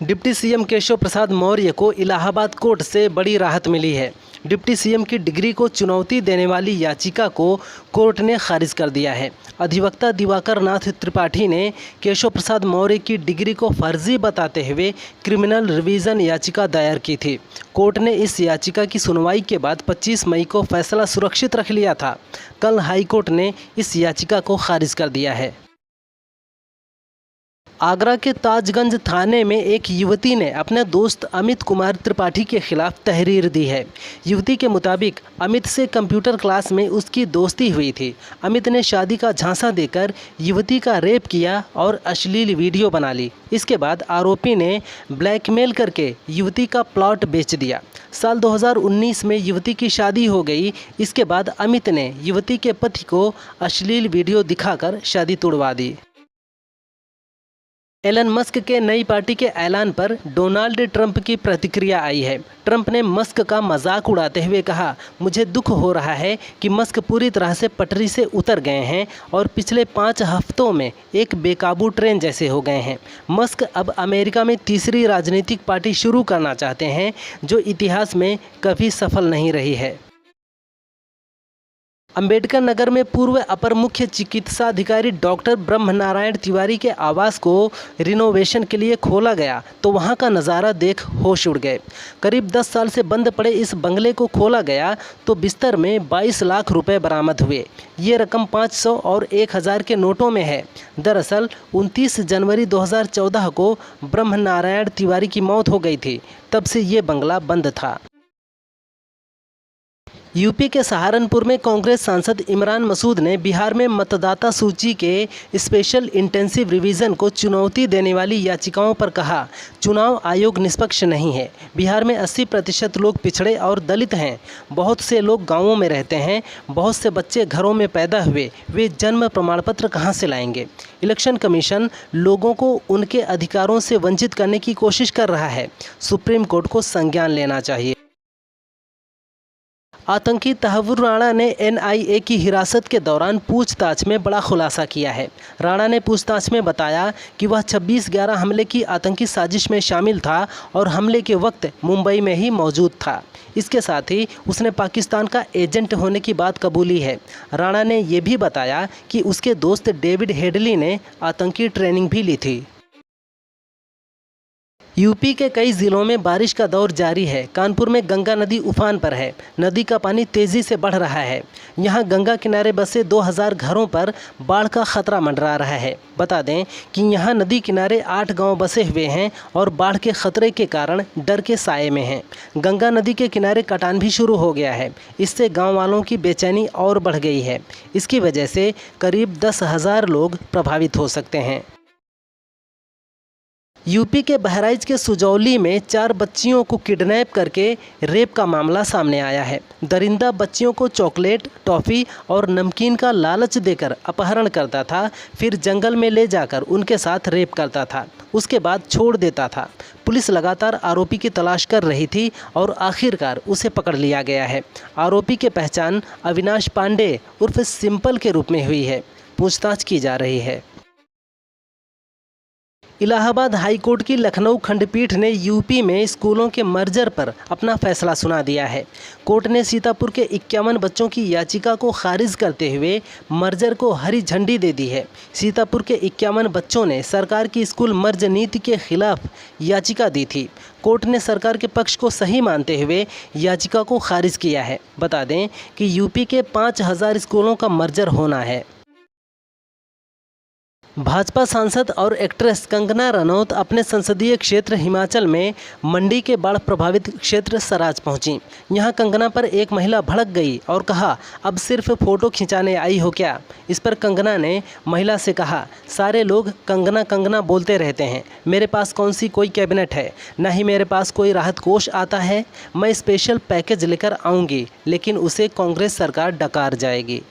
Deputy CM Keshav Prasad Maurya को Allahabad court से बड़ी राहत मिली है। डिप्टी सीएम की डिग्री को चुनौती देने वाली याचिका को कोर्ट ने खारिज कर दिया है। अधिवक्ता दिवाकर नाथ त्रिपाठी ने केशव प्रसाद मौर्य की डिग्री को फर्जी बताते हुए क्रिमिनल रिवीजन याचिका दायर की थी। कोर्ट ने इस याचिका की सुनवाई के बाद 25 मई को फैसला सुरक्षित रख लिया था। कल हाईकोर्ट ने इस याचिका को खारिज कर दिया है। आगरा के ताजगंज थाने में एक युवती ने अपने दोस्त अमित कुमार त्रिपाठी के खिलाफ तहरीर दी है। युवती के मुताबिक अमित से कंप्यूटर क्लास में उसकी दोस्ती हुई थी। अमित ने शादी का झांसा देकर युवती का रेप किया और अश्लील वीडियो बना ली। इसके बाद आरोपी ने ब्लैकमेल करके युवती का प्लॉट बेच दिया। साल 2019 में युवती की शादी हो गई। इसके बाद अमित ने युवती के पति को अश्लील वीडियो दिखाकर शादी तोड़वा दी। एलन मस्क के नई पार्टी के ऐलान पर डोनाल्ड ट्रंप की प्रतिक्रिया आई है। ट्रंप ने मस्क का मजाक उड़ाते हुए कहा, मुझे दुख हो रहा है कि मस्क पूरी तरह से पटरी से उतर गए हैं और पिछले 5 हफ्तों में एक बेकाबू ट्रेन जैसे हो गए हैं। मस्क अब अमेरिका में तीसरी राजनीतिक पार्टी शुरू करना चाहते हैं जो इतिहास में कभी सफल नहीं रही है। अंबेडकर नगर में पूर्व अपर मुख्य चिकित्साधिकारी डॉक्टर ब्रह्मनारायण तिवारी के आवास को रिनोवेशन के लिए खोला गया तो वहां का नज़ारा देख होश उड़ गए। करीब 10 साल से बंद पड़े इस बंगले को खोला गया तो बिस्तर में 22 लाख रुपए बरामद हुए। ये रकम 500 और 1000 के नोटों में है। दरअसल 29 जनवरी 2014 को ब्रह्मनारायण तिवारी की मौत हो गई थी। तब से ये बंगला बंद था। यूपी के सहारनपुर में कांग्रेस सांसद इमरान मसूद ने बिहार में मतदाता सूची के स्पेशल इंटेंसिव रिवीजन को चुनौती देने वाली याचिकाओं पर कहा, चुनाव आयोग निष्पक्ष नहीं है। बिहार में 80% लोग पिछड़े और दलित हैं। बहुत से लोग गांवों में रहते हैं। बहुत से बच्चे घरों में पैदा हुए, वे जन्म प्रमाण पत्र कहाँ से लाएंगे? इलेक्शन कमीशन लोगों को उनके अधिकारों से वंचित करने की कोशिश कर रहा है। सुप्रीम कोर्ट को संज्ञान लेना चाहिए। आतंकी तहव्वुर राणा ने एनआईए की हिरासत के दौरान पूछताछ में बड़ा खुलासा किया है। राणा ने पूछताछ में बताया कि वह 26/11 हमले की आतंकी साजिश में शामिल था और हमले के वक्त मुंबई में ही मौजूद था। इसके साथ ही उसने पाकिस्तान का एजेंट होने की बात कबूली है। राणा ने यह भी बताया कि उसके दोस्त डेविड हेडली ने आतंकी ट्रेनिंग भी ली थी। यूपी के कई जिलों में बारिश का दौर जारी है। कानपुर में गंगा नदी उफान पर है। नदी का पानी तेजी से बढ़ रहा है। यहां गंगा किनारे बसे 2000 घरों पर बाढ़ का खतरा मंडरा रहा है। बता दें कि यहां नदी किनारे 8 गांव बसे हुए हैं और बाढ़ के खतरे के कारण डर के साए में हैं। गंगा नदी के किनारे कटान भी शुरू हो गया है। इससे गाँव वालों की बेचैनी और बढ़ गई है। इसकी वजह से करीब 10,000 लोग प्रभावित हो सकते हैं। यूपी के बहराइच के सुजौली में 4 बच्चियों को किडनैप करके रेप का मामला सामने आया है। दरिंदा बच्चियों को चॉकलेट, टॉफ़ी और नमकीन का लालच देकर अपहरण करता था, फिर जंगल में ले जाकर उनके साथ रेप करता था, उसके बाद छोड़ देता था। पुलिस लगातार आरोपी की तलाश कर रही थी और आखिरकार उसे पकड़ लिया गया है। आरोपी की पहचान अविनाश पांडे उर्फ सिंपल के रूप में हुई है। पूछताछ की जा रही है। इलाहाबाद हाईकोर्ट की लखनऊ खंडपीठ ने यूपी में स्कूलों के मर्जर पर अपना फैसला सुना दिया है। कोर्ट ने सीतापुर के 51 बच्चों की याचिका को खारिज करते हुए मर्जर को हरी झंडी दे दी है। सीतापुर के 51 बच्चों ने सरकार की स्कूल मर्ज नीति के खिलाफ याचिका दी थी। कोर्ट ने सरकार के पक्ष को सही मानते हुए याचिका को खारिज किया है। बता दें कि यूपी के 5000 स्कूलों का मर्जर होना है। भाजपा सांसद और एक्ट्रेस कंगना रनौत अपने संसदीय क्षेत्र हिमाचल में मंडी के बाढ़ प्रभावित क्षेत्र सराज पहुंची। यहां कंगना पर एक महिला भड़क गई और कहा, अब सिर्फ फोटो खिंचाने आई हो क्या? इस पर कंगना ने महिला से कहा, सारे लोग कंगना कंगना बोलते रहते हैं। मेरे पास कौन सी कोई कैबिनेट है, ना ही मेरे पास कोई राहत कोष आता है। मैं स्पेशल पैकेज लेकर आऊँगी, लेकिन उसे कांग्रेस सरकार डकार जाएगी।